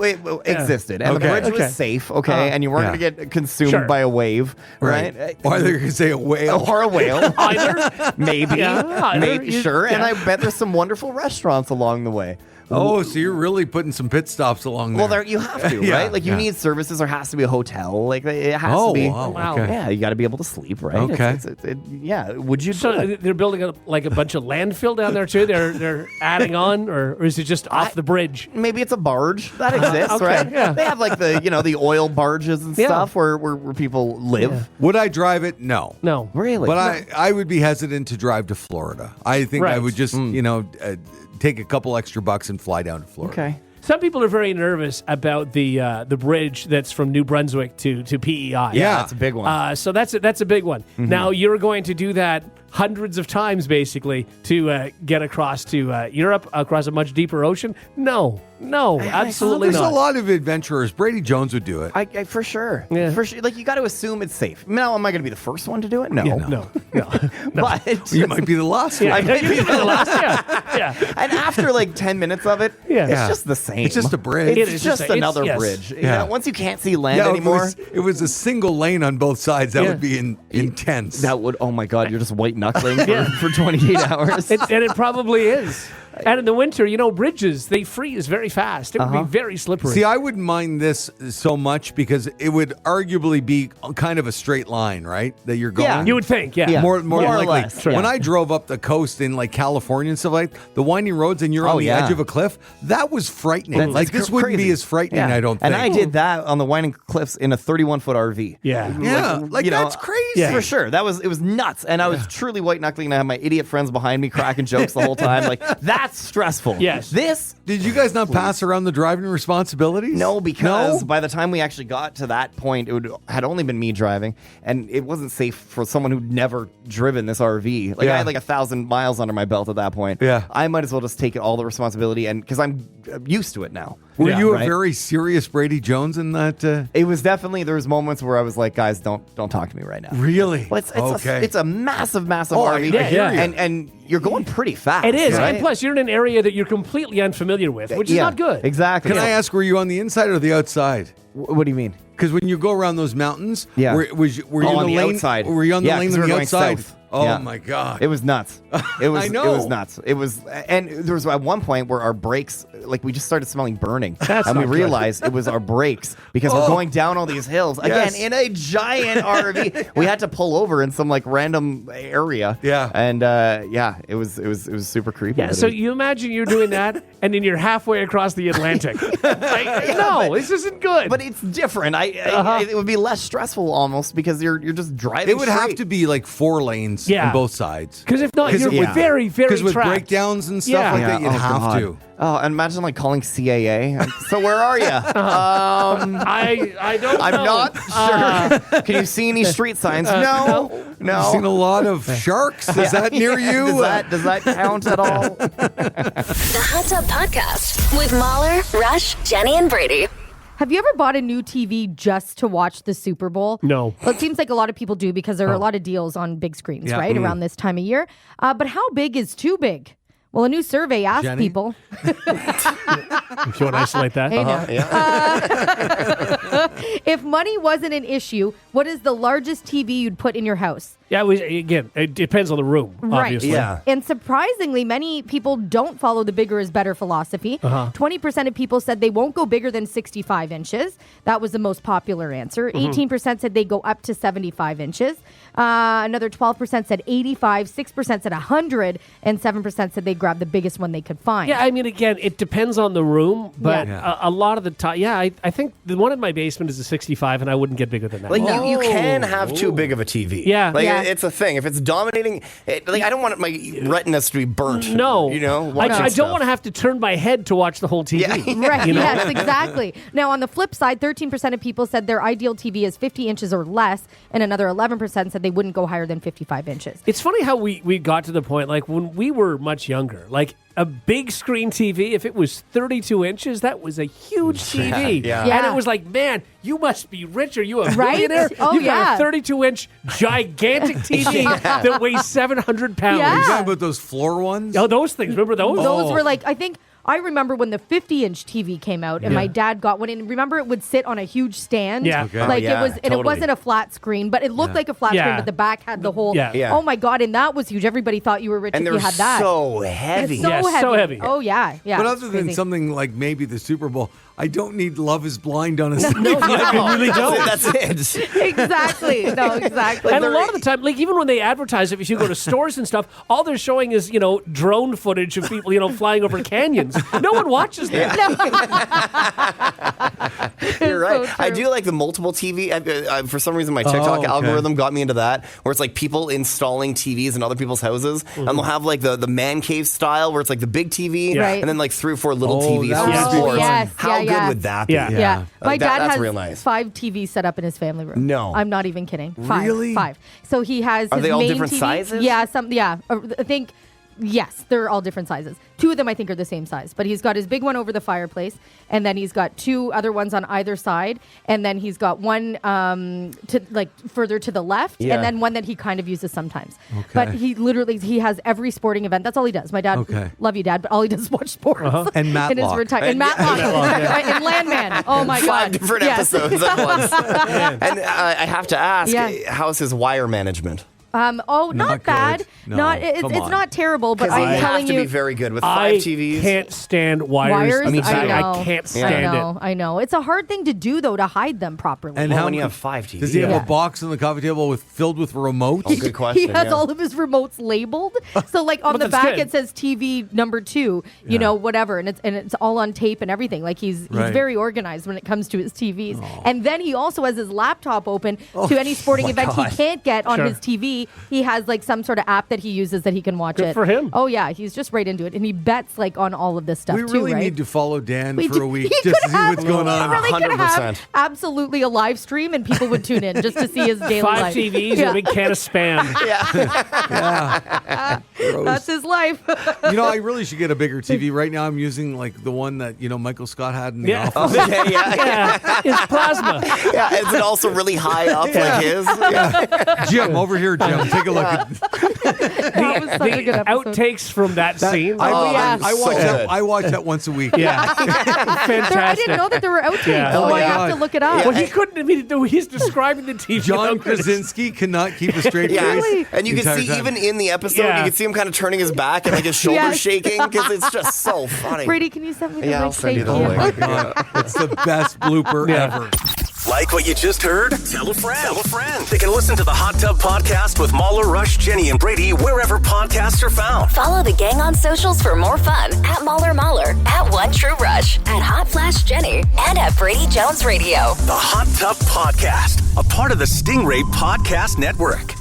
existed and Okay. the bridge Okay. was safe, okay, and you weren't Yeah. going to get consumed Sure. by a wave, right? Or they're going to say a whale. Or a whale. Either. Maybe. Yeah, either. Maybe, sure. And Yeah. I bet there's some wonderful restaurants along the way. Oh, so you're really putting some pit stops along there. Well, there you have to, Yeah, right? Like you yeah. need services. There has to be a hotel. Like it has Oh, to be. wow, Wow. okay. Yeah, you got to be able to sleep, right? Okay. Yeah. Would you? do So it? they're building a bunch of landfill down there too. They're adding on, or is it just off the bridge? Maybe it's a barge that exists, Okay, right? yeah. They have like the oil barges and Yeah. stuff where people live. Would I drive it? No. No, Really? But I would be hesitant to drive to Florida. I think I Right. would just, take a couple extra bucks and fly down to Florida. Okay. Some people are very nervous about the bridge that's from New Brunswick to PEI. Yeah. That's a big one. So that's a big one. Now you're going to do that hundreds of times, basically, to get across to Europe, across a much deeper ocean. No, absolutely There's not. a lot of adventurers. Brady Jones would do it. I for sure. Yeah. For sure. Like you got to assume it's safe. Now, am I going to be the first one to do it? No. Yeah, no. But You might be the last Yeah, one. might be the last. Yeah. and after like 10 minutes of it, Yeah. it's just the same. It's just a bridge. It's It is just just a- another yes. bridge. You Yeah. know, once you can't see land Yeah, anymore, if it was a single lane on both sides, that Yeah. would be intense. that would, oh my God, you're just white knuckling for 28 hours. And it probably is. And in the winter, bridges, they freeze very fast. It would be very slippery. See, I wouldn't mind this so much because it would arguably be kind of a straight line, right? That you're going. Yeah. You would think, yeah. More or likely. less, Sure. When I drove up the coast in like California and stuff like the winding roads, and you're on the edge of a cliff, that was frightening. That's this wouldn't be crazy. as frightening, I don't think. And I did that on the winding cliffs in a 31-foot RV. Yeah. Yeah, that's crazy. For sure. It was nuts. And I was truly white knuckling, and I had my idiot friends behind me cracking jokes the whole time. Like, that's stressful. Yes. This, Did you guys not pass around the driving responsibilities? no, because by the time we actually got to that point, had only been me driving, and it wasn't safe for someone who'd never driven this RV. Like, I had like 1,000 miles under my belt at that point. Yeah. I might as well just take all the responsibility, and because I'm used to it now. Were you a right? very serious Brady Jones in that? It was definitely, there was moments where I was like, guys, don't talk to me right now. Really? Well, it's okay. it's a massive Oh, I RV. hear you. And you're going pretty fast. It is. right? And plus, you're in an area that you're completely unfamiliar with, which is not good. Exactly. Can I ask, were you on the inside or the outside? What do you mean? Because when you go around those mountains, Yeah. were you in on the the lane? outside. Were you on the Yeah, lane 'cause on we the were going outside? south. Oh Yeah. my God! It was nuts. It was. I know. It was nuts. It was, and there was at one point where our brakes, like we just started smelling burning, That's and we not good. realized it was our brakes because we're going down all these hills again Yes. in a giant RV. We had to pull over in some like random area. Yeah. and it was super creepy. Yeah, but so it- you imagine you're doing that, and then you're halfway across the Atlantic. No, this isn't good. But it's different. It would be less stressful almost because you're just driving. It would have straight. to be like 4 lanes Yeah. on both sides. Because if not, you're yeah. very, very Because with trapped. breakdowns and stuff Yeah. like Yeah, that, you'd have God. to. Oh, and imagine like calling CAA. So where are you? I don't I'm know. not sure. Can you see any street signs? No. I've seen a lot of sharks. Is that near you? Does that count at all? The Hot Tub Podcast with Mahler, Rush, Jenny, and Brady. Have you ever bought a new TV just to watch the Super Bowl? No. Well, it seems like a lot of people do because there are a lot of deals on big screens, Yeah. right, around this time of year. But how big is too big? Well, a new survey asked Jenny? people. If you want to isolate that. Hey, now. If money wasn't an issue, what is the largest TV you'd put in your house? Yeah, again, it depends on the room, obviously. Yeah. And surprisingly, many people don't follow the bigger is better philosophy. 20% of people said they won't go bigger than 65 inches. That was the most popular answer. 18% said they go up to 75 inches. Another 12% said 85, 6% said 100, and 7% said they grab the biggest one they could find. Yeah, I mean, again, it depends on the room, but Yeah. a lot of the time, I think the one in my basement is a 65, and I wouldn't get bigger than that. Like you can have too big of a TV. Yeah. like Yeah. it's a thing. If it's dominating, like I don't want my retinas to be burnt. No. you know, I watching don't stuff. want to have to turn my head to watch the whole TV. Yeah. Right, You know? yes, exactly. Now, on the flip side, 13% of people said their ideal TV is 50 inches or less, and another 11% said they wouldn't go higher than 55 inches. It's funny how we got to the point, like when we were much younger, like a big screen TV, if it was 32 inches, that was a huge TV. yeah. And Yeah. it was like, man, you must be rich. Are you a Right? millionaire? Oh, You've yeah. got a 32-inch gigantic TV that weighs 700 pounds. Yeah. Are you talking about those floor ones? Oh, those things. Remember those? Those were like, I remember when the 50-inch TV came out, and my dad got one, and remember it would sit on a huge stand. Yeah. Okay. Like Oh, yeah, it was, and totally. it wasn't a flat screen, but it looked like a flat Yeah. screen, but the back had the whole. Yeah. Yeah. Oh my god! And that was huge. Everybody thought you were rich And if they're you had that. so And heavy. it's so Yes, heavy. so heavy. Oh yeah, yeah. But it's other than crazy. something like maybe the Super Bowl, I don't need Love is Blind on a No, you really don't. That's it. Exactly. No, exactly. And a lot of the time, like even when they advertise it, if you go to stores and stuff, all they're showing is, drone footage of people, flying over canyons. No one watches that. You're right. so I true. do like the multiple TV. For some reason, my TikTok okay. algorithm got me into that, where it's like people installing TVs in other people's houses, and they'll have like the man cave style, where it's like the big TV, Right. and then like 3 or 4 little Oh, TVs that for would be sports. yes, How yeah, good yeah. would that be? Yeah. Yeah. My Like, dad that's has real nice. 5 TVs set up in his family room. No. I'm not even kidding. 5. Really? 5. So he has Are his they all main different TV. sizes? Yeah, I think yes, they're all different sizes. 2 of them I think are the same size, but he's got his big one over the fireplace, and then he's got 2 other ones on either side, and then he's got one to like further to the left, Yeah. and then one that he kind of uses sometimes. But he has every sporting event. That's all he does. My dad, Okay. love you, Dad, but all he does is watch sports. And Matlock. In his and Matlock. And Landman. Oh my 5 God. different Yes. episodes at once. And I have to ask, Yeah. how's his wire management? Not not bad. good. No, Not it's come on. not terrible, but They I'm have telling to you, be very good with 5 TVs. I can't stand wires. wires. I can't stand it. I know. It's a hard thing to do though to hide them properly. And Well, how when you many- have 5 TVs. Does he have Yeah. a box on the coffee table filled with remotes? Oh, good question. He has yeah. all of his remotes labeled. So like on But the that's back good. it says TV number 2, you know, whatever, and it's all on tape and everything. Like he's Right. very organized when it comes to his TVs. And then he also has his laptop open to any sporting event he can't get on Sure. his TV. He has like some sort of app that he uses that he can watch Good it. for him. Oh yeah, he's just right into it, and he bets like on all of this stuff We too, really right? need to follow Dan We for do- a week he just to could see have- what's going he on. really could 100%. have absolutely a live stream, and people would tune in just to see his daily 5 life. TVs and a big can of Spam. That's his life. You know, I really should get a bigger TV. Right now, I'm using like the one that Michael Scott had in the Yeah. office. Okay, yeah. Yeah, it's plasma. Yeah, is it also really high up like his? Yeah. Jim, over here, Jim. Take a look at. That was such a good The episode. outtakes from that scene. I yeah. watch So that. good. I watch that once a week. Yeah, fantastic. I didn't know that there were outtakes, Yeah. so Oh my I have to God. look it up. Well, he couldn't. I mean, he's describing the TV. John without this. Krasinski cannot keep a straight Yeah. face. And you the can entire see time. even in the episode, Yeah. you can see him kind of turning his back and like his shoulders Yes. shaking because it's just so funny. Brady, can you send me the Yeah, I'll link? send you Thank the link. God, it's the best blooper ever. Like what you just heard? Tell a friend. Tell a friend. They can listen to the Hot Tub Podcast with Mahler, Rush, Jenny, and Brady wherever podcasts are found. Follow the gang on socials for more fun at Mahler, at One True Rush, at Hot Flash Jenny, and at Brady Jones Radio. The Hot Tub Podcast, a part of the Stingray Podcast Network.